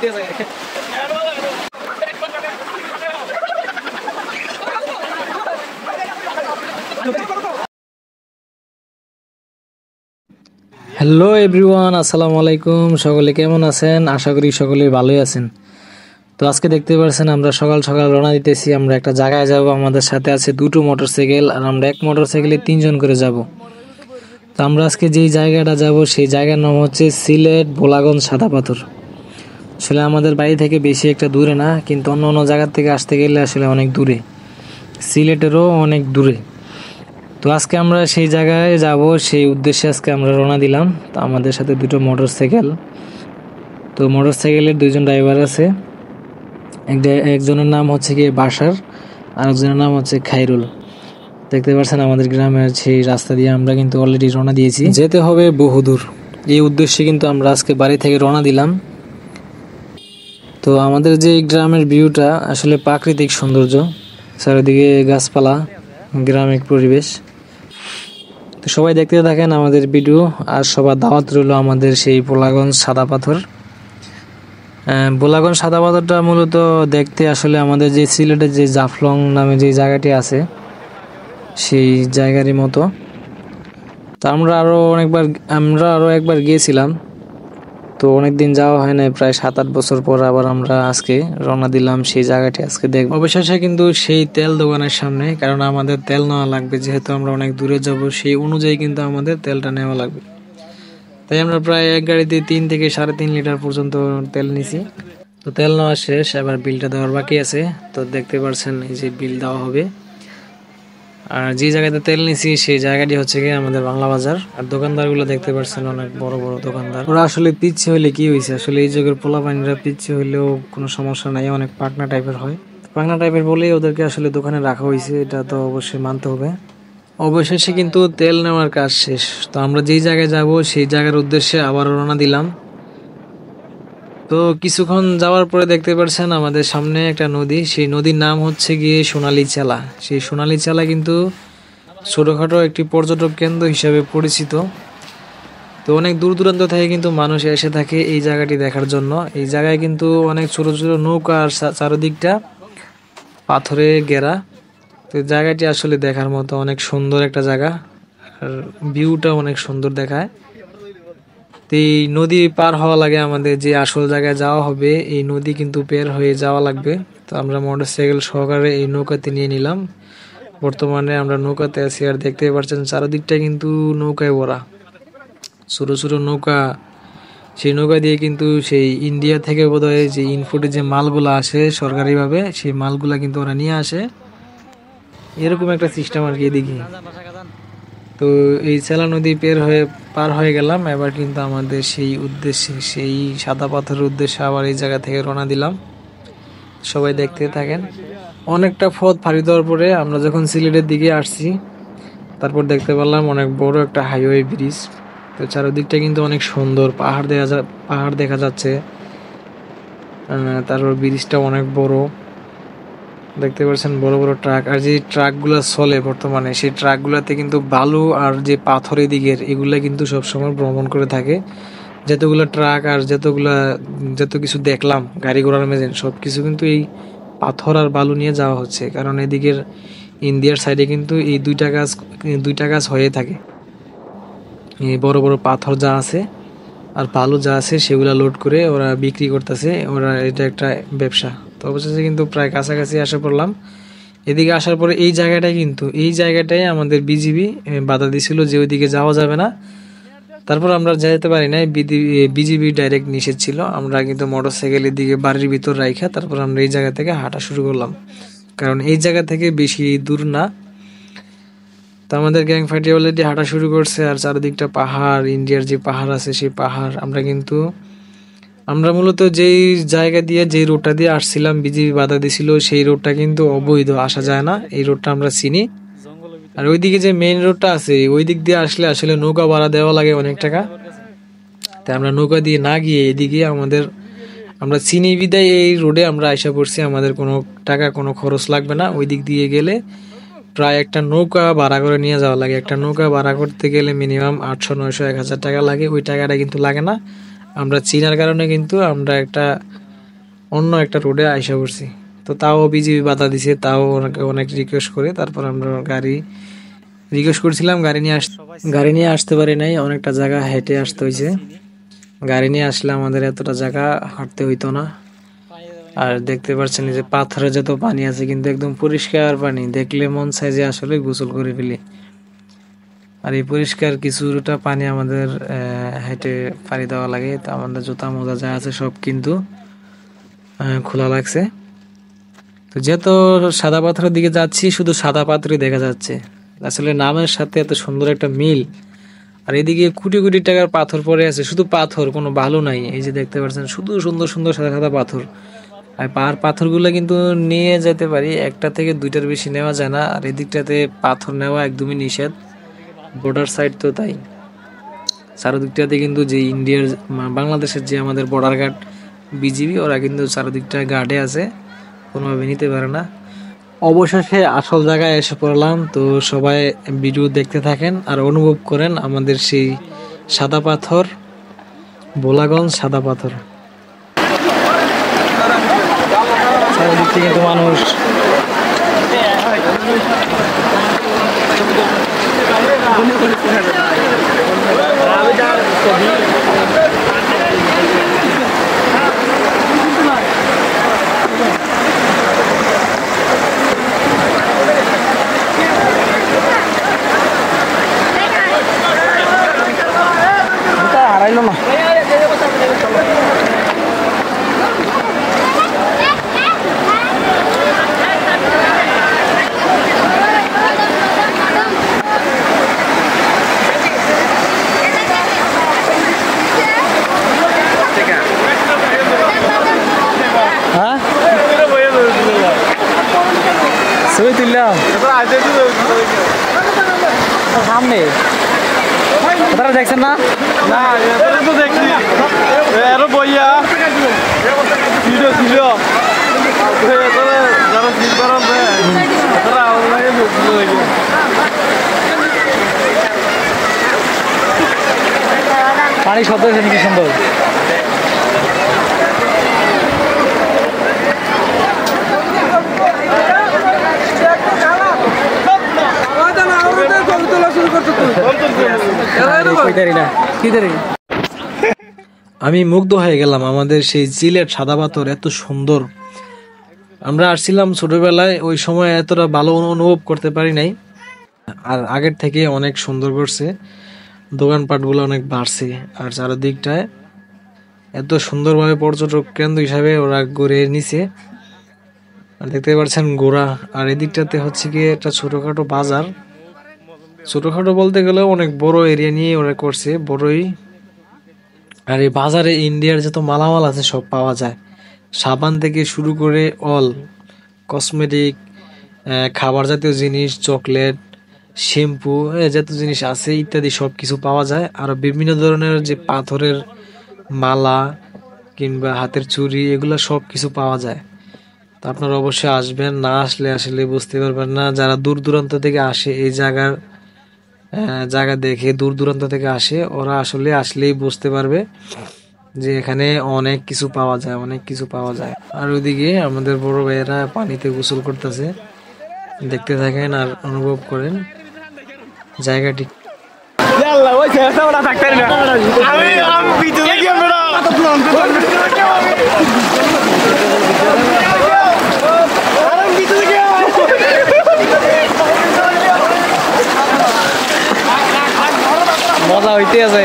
Hello everyone, আসসালামু আলাইকুম। সকলে কেমন আছেন? আশা করি সকলে ভালোই আছেন। তো আজকে দেখতে পাচ্ছেন আমরা সকাল সকাল রওনা দিতেছি। আমরা একটা জায়গায় যাব, আমাদের সাথে আছে দুটো মোটরসাইকেল, আর আমরা এক মোটরসাইকেলে 3 জন করে যাব। তো আমরা আজকে যেই জায়গাটা যাব সেই জায়গার নাম হচ্ছে সিলেট ভোলাগঞ্জ সাদা পাথর। আসলে আমাদের বাড়ি থেকে বেশি একটা দূরে না, কিন্তু অন্য অন্য জায়গার থেকে আসতে গেলে আসলে অনেক দূরে, সিলেটেরও অনেক দূরে। তো আজকে আমরা সেই জায়গায় যাব, সেই উদ্দেশ্যে আজকে আমরা রওনা দিলাম। তো আমাদের সাথে দুটো মোটরসাইকেল, তো মোটরসাইকেলের 2জন ড্রাইভার আছে। একজনের নাম হচ্ছে গিয়ে বাশার, আর একজনের নাম হচ্ছে খাইরুল। দেখতে পাচ্ছেন আমাদের গ্রামের সেই রাস্তা দিয়ে আমরা কিন্তু অলরেডি রওনা দিয়েছি। যেতে হবে বহুদূর, এই উদ্দেশ্যে কিন্তু আমরা আজকে বাড়ি থেকে রওনা দিলাম। তো আমাদের যে গ্রামের ভিউটা আসলে প্রাকৃতিক সৌন্দর্য, চারিদিকে গাছপালা, গ্রামিক পরিবেশ। তো সবাই দেখতে থাকেন আমাদের ভিডিও, আর সবার দাওয়াত রইল আমাদের সেই ভোলাগঞ্জ সাদা পাথর। ভোলাগঞ্জ সাদা পাথরটা মূলত দেখতে আসলে আমাদের যে সিলেটের যে জাফলং নামে যে জায়গাটি আছে সেই জায়গারই মতো। তো আমরা আরও একবার গিয়েছিলাম, তো অনেকদিন যাওয়া হয় না, প্রায় 7-8 বছর পর আবার আমরা আজকে রওনা দিলাম সেই জায়গাটি আজকে দেখব। অবশেষে কিন্তু সেই তেল দোকানের সামনে, কারণ আমাদের তেল নেওয়া লাগবে, যেহেতু আমরা অনেক দূরে যাব সেই অনুযায়ী কিন্তু আমাদের তেলটা নেওয়া লাগবে। তাই আমরা প্রায় এক গাড়িতে 3 থেকে 3.5 লিটার পর্যন্ত তেল নিছি। তো তেল নেওয়া শেষ, এবার বিলটা দেওয়ার বাকি আছে। তো দেখতে পাচ্ছেন এই যে বিল দেওয়া হবে। আর যে জায়গাতে তেল নিছি সেই জায়গাটি হচ্ছে গিয়ে আমাদের বাংলা বাজার। আর দোকানদারগুলো দেখতে পাচ্ছেন অনেক বড় বড় দোকানদার। ওরা আসলে পিছিয়ে হইলে কি হয়েছে, আসলে এই যুগের পোলাপানিরা পিছিয়ে হইলেও কোনো সমস্যা নাই, অনেক পাকনা টাইপের হয়। পাকনা টাইপের বলেই ওদেরকে আসলে দোকানে রাখা হয়েছে, এটা তো অবশ্যই মানতে হবে। অবশেষে কিন্তু তেল নেওয়ার কাজ শেষ। তো আমরা যেই জায়গায় যাব সেই জায়গার উদ্দেশ্যে আবার রওনা দিলাম। তো কিছুক্ষণ যাওয়ার পরে দেখতে পাচ্ছেন আমাদের সামনে একটা নদী, সেই নদীর নাম হচ্ছে গিয়ে সোনালী চালা। সেই সোনালী চালা কিন্তু ছোটখাটো একটি পর্যটক কেন্দ্র হিসেবে পরিচিত। তো অনেক দূর দূরান্ত থেকে কিন্তু মানুষ এসে থাকে এই জায়গাটি দেখার জন্য। এই জায়গায় কিন্তু অনেক ছোট ছোট নৌকা, আর চারদিকটা পাথরে ঘেরা। তো জায়গাটি আসলে দেখার মতো অনেক সুন্দর একটা জায়গা, আর ভিউটা অনেক সুন্দর দেখায়। তো এই নদী পার হওয়া লাগে, আমাদের যে আসল জায়গায় যাওয়া হবে এই নদী কিন্তু পের হয়ে যাওয়া লাগবে। তো আমরা মোটরসাইকেল সহকারে এই নৌকাতে নিয়ে নিলাম। বর্তমানে আমরা নৌকাতে আছি, আর দেখতে পাচ্ছেন চারদিকটা কিন্তু নৌকায় ভরা, ছোট ছোট নৌকা। সেই নৌকা দিয়ে কিন্তু সেই ইন্ডিয়া থেকে বোধহয় যে ইনপুটে যে মালগুলা আসে সরকারিভাবে, সেই মালগুলা কিন্তু ওরা নিয়ে আসে, এরকম একটা সিস্টেম আর কি এদিকে। তো এই চেলা নদী পার হয়ে গেলাম, এবার কিন্তু আমাদের সেই উদ্দেশ্যে, সেই সাদা পাথরের উদ্দেশ্যে আবার এই জায়গা থেকে রওনা দিলাম। সবাই দেখতে থাকেন। অনেকটা পথ পাড়ি দেওয়ার পরে আমরা যখন সিলেটের দিকে আসছি, তারপর দেখতে পেলাম অনেক বড় একটা হাইওয়ে ব্রিজ। তো চারিদিকটা কিন্তু অনেক সুন্দর, পাহাড় দেখা যাচ্ছে। তারপর ব্রিজটা অনেক বড়, দেখতে পাচ্ছেন বড় বড় ট্রাক। আর যে ট্রাকগুলো চলে বর্তমানে, সেই ট্রাকগুলোতে কিন্তু বালু আর যে পাথর এদিকের এগুলা কিন্তু সবসময় ভ্রমণ করে থাকে। যতগুলো ট্রাক আর যত কিছু দেখলাম গাড়ি ঘোড়ার মেজেন, সব কিছু কিন্তু এই পাথর আর বালু নিয়ে যাওয়া হচ্ছে, কারণ এদিকের ইন্ডিয়ার সাইডে কিন্তু এই দুইটা কাজ হয়ে থাকে। এই বড় বড় পাথর যা আছে আর বালু যা আছে সেগুলা লোড করে ওরা বিক্রি করতেছে, ওরা এটা একটা ব্যবসা। তো অবশেষে কিন্তু প্রায় কাছাকাছি আসা পড়লাম। এদিকে আসার পরে এই জায়গাটাই আমাদের বিজিবি বাধা দিছিল যে ওইদিকে যাওয়া যাবে না। তারপর আমরা যেতে পারি না, বিজিবি ডাইরেক্ট নিষেধ ছিল। আমরা কিন্তু মোটরসাইকেলের দিকে বাড়ির ভিতর রাখা, তারপর আমরা এই জায়গা থেকে হাঁটা শুরু করলাম, কারণ এই জায়গা থেকে বেশি দূর না। তো আমাদের গ্যাং ফাইটে অলরেডি হাঁটা শুরু করছে, আর চারিদিকটা পাহাড়, ইন্ডিয়ার যে পাহাড় আছে সেই পাহাড়। আমরা মূলত যেই জায়গা দিয়ে, যে রোডটা দিয়ে আসছিলাম, বিজিবি বাধা দিছিল, সেই রোডটা কিন্তু অবৈধ, আসা যায় না। এই রোডটা আমরা চিনি। আর ওইদিকে যে মেইন রোডটা আছে ওই দিক দিয়ে আসলে নৌকা ভাড়া দেওয়া লাগে অনেক টাকা। তাই আমরা নৌকা দিয়ে না গিয়ে এদিকে আমরা চিনি বিদায় এই রোডে আমরা আইসা পড়ছি। আমাদের কোনো টাকা, কোনো খরচ লাগবে না। ওই দিক দিয়ে গেলে প্রায় একটা নৌকা ভাড়া করে নিয়ে যাওয়া লাগে। একটা নৌকা ভাড়া করতে গেলে মিনিমাম 800, 900, 1000 টাকা লাগে। ওই টাকাটা কিন্তু লাগে না। আমরা চিনার কারণে কিন্তু আমরা একটা অন্য একটা রোডে আইসা পড়ছি। তো তাও বিজিবি বাধা দিছে, তাও ওনাকে অনেক রিকোয়েস্ট করে তারপর আমরা রিকোয়েস্ট করছিলাম গাড়ি নিয়ে আসতে পারি নাই, অনেকটা জায়গা হেঁটে আসতে হয়েছে। গাড়ি নিয়ে আসলে আমাদের এতটা জায়গা হাঁটতে হইতো না। আর দেখতে পাচ্ছেন যে পাথরে যত পানি আছে কিন্তু একদম পরিষ্কার পানি, দেখলে মন চায় যে আসলে গোসল করে ফেলি। আর এই পরিষ্কার কিছুটা পানি আমাদের হেঁটে পাড়ি দেওয়া লাগে। তো আমাদের জুতা মোজা যা আছে সব কিন্তু খোলা লাগছে। তো যেহেতু সাদা পাথরের দিকে যাচ্ছি, শুধু সাদা পাথরই দেখা যাচ্ছে, আসলে নামের সাথে এত সুন্দর একটা মিল। আর এদিকে কোটি কোটি টাকার পাথর পড়ে আছে, শুধু পাথর, কোনো বালু নাই। এই যে দেখতে পাচ্ছেন শুধু সুন্দর সুন্দর সাদা সাদা পাথর। আর পাথরগুলো কিন্তু নিয়ে যেতে পারি, একটা থেকে দুইটার বেশি নেওয়া যায় না। আর এদিকটাতে পাথর নেওয়া একদমই নিষেধ, বর্ডার সাইড তো তাই। চারদিকটাতে কিন্তু যে ইন্ডিয়ার বাংলাদেশের যে আমাদের বর্ডার গার্ড বিজিবি, ওরা কিন্তু চারদিকটা গার্ডে আছে, কোনোভাবে নিতে পারে না। অবশেষে আসল জায়গায় এসে পড়লাম। তো সবাই ভিডিও দেখতে থাকেন আর অনুভব করেন আমাদের সেই সাদা পাথর, ভোলাগঞ্জ সাদা পাথর। চারিদিক থেকে কিন্তু মানুষ। হারাইলো না। ছবি তুললাম সামনে, আপনারা দেখছেন না? না তো দেখছি আরো বইয়া ভিডিও ছিল যারা ঠিক করেন তারা পানি শব্দ হয়েছে নাকি সুন্দর। আমি মুগ্ধ হয়ে গেলাম আমাদের সেই সিলেট সাদা পাথর, এত সুন্দর। আমরা আসছিলাম ছোটবেলায়, ওই সময় এতটা ভালো অনুভব করতে পারি নাই। আর আগের থেকে অনেক সুন্দর করছে, দোকানপাটগুলো অনেক বাড়ছে। আর চারদিকটায় এত সুন্দরভাবে পর্যটক কেন্দ্র হিসাবে ওরা গড়ে নিছে। আর দেখতে পাচ্ছেন গোড়া। আর এদিকটাতে হচ্ছে কি একটা ছোটখাটো বাজার, ছোটখাটো বলতে গেলে অনেক বড় এরিয়া নিয়ে ওরা করছে, বড়ই। আর এই বাজারে ইন্ডিয়ার যত মালামাল আছে সব পাওয়া যায়, সাবান থেকে শুরু করে অল কসমেটিক, খাবার জাতীয় জিনিস, চকলেট, শ্যাম্পু, যত জিনিস আছে ইত্যাদি সব কিছু পাওয়া যায়। আর বিভিন্ন ধরনের যে পাথরের মালা কিংবা হাতের চুড়ি, এগুলো সব কিছু পাওয়া যায়। তো আপনারা অবশ্যই আসবেন, না আসলে আসলে বুঝতে পারবেন না। যারা দূর দূরান্ত থেকে আসে এই জায়গা দেখে, দূর দূরান্ত থেকে আসে, ওরা আসলে আসলেই বুঝতে পারবে যে এখানে অনেক কিছু পাওয়া যায়, অনেক কিছু পাওয়া যায়। আর ওইদিকে আমাদের বড় ভাইয়েরা পানিতে গোসল করতেছে, দেখতে থাকেন আর অনুভব করেন জায়গাটি। মজা হইতে আছে।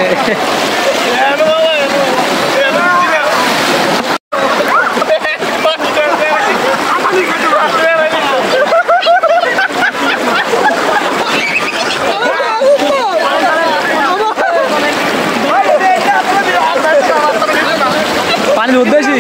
পানির উদ্দেশ্যে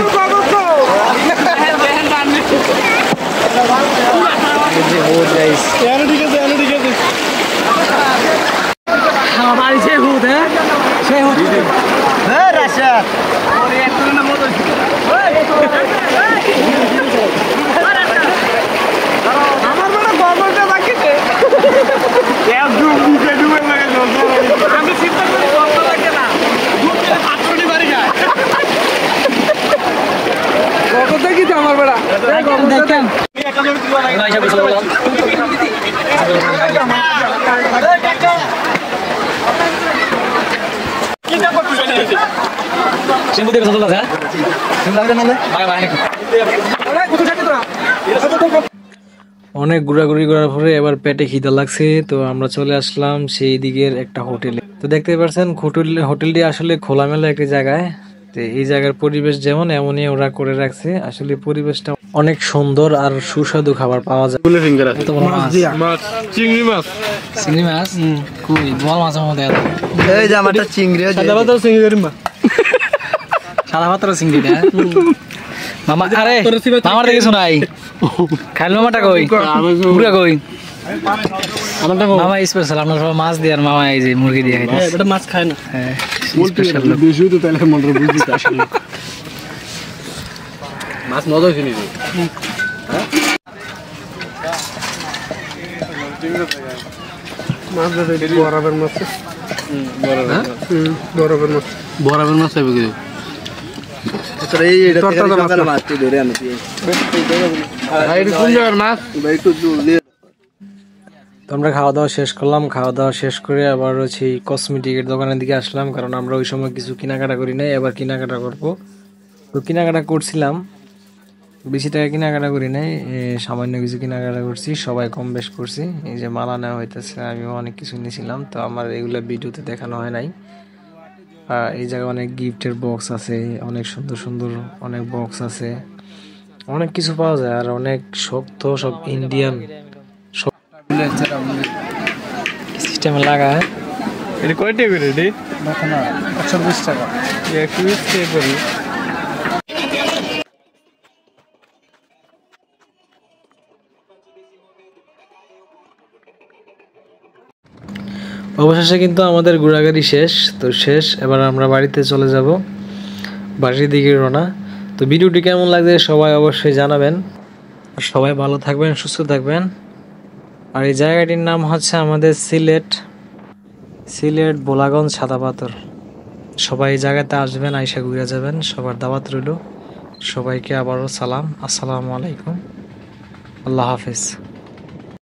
দেখেন অনেক ঘোরাঘুরি করার পরে এবার পেটে খিদা লাগছে, তো আমরা চলে আসলাম সেই দিকের একটা হোটেলে। তো দেখতে পাচ্ছেন হোটেলটি আসলে খোলামেলা একটি জায়গায়। তো এই জায়গার পরিবেশ যেমন এমনই ওরা করে রাখছে। আসলে পরিবেশটা অনেক সুন্দর আর সুস্বাদু খাবার পাওয়া যায়। চিংড়ি মাছ চিংড়ি মাছ কই বল মাছের মধ্যে এই যে আমারটা চিংড়ি সাদা পাতা চিংড়ি মাছ সাদা পাত্র চিংড়ি না মামা। আরে মামার দেখে শোনাই খাইল মামাটা কই মুরগা কই মামা স্পেশাল। আপনার সব মাছ দিয়ে আর মামা এই যে মুরগি দিয়ে খাইতে। এটা মাছ খায় না। হ্যাঁ স্পেশাল বেশি তো তাহলে মনে বুঝতে আসলে মাছ মজা হয়েছে নিজে। মাছ বরাবর মাছ বরাবর মাছ বরাবর মাছ হবে কি এই এটা মাছটি ধরে আনছি কোন জায়গার মাছ একটু তো আমরা খাওয়া দাওয়া শেষ করলাম। খাওয়া দাওয়া শেষ করে আবার হচ্ছে কসমেটিকের দোকানের দিকে আসলাম, কারণ আমরা ওই সময় কিছু কেনাকাটা করি নাই, এবার কেনাকাটা করবো। তো কেনাকাটা করছিলাম, বেশি টাকা কেনাকাটা করি নাই, সামান্য কিছু কেনাকাটা করছি, সবাই কম বেশ করছি। এই যে মালা নেওয়া হইতেছে, আমিও অনেক কিছু নিয়েছিলাম, তো আমার এগুলো ভিডিওতে দেখানো হয় নাই। এই জায়গায় অনেক গিফটের বক্স আছে, অনেক সুন্দর সুন্দর অনেক বক্স আছে, অনেক কিছু পাওয়া যায়। আর অনেক শক্ত সব ইন্ডিয়ান সিস্টেমে লাগায়। এটা কয়টা করে রে? 120 টাকা 120 টাকা করে। অবশেষে কিন্তু আমাদের ঘোরাঘুরি শেষ। তো শেষ, এবার আমরা বাড়িতে চলে যাব, বাড়ির দিকে রওনা। তো ভিডিওটি কেমন লাগছে সবাই অবশ্যই জানাবেন। সবাই ভালো থাকবেন, সুস্থ থাকবেন। আর এই জায়গাটির নাম হচ্ছে আমাদের সিলেট বোলাগঞ্জ সাদা পাথর। সবাই এই জায়গাতে আসবেন, আইসা ঘুরে যাবেন। সবার দাওয়াত রইল। সবাইকে আবারও সালাম, আসসালামু আলাইকুম, আল্লাহ হাফেজ।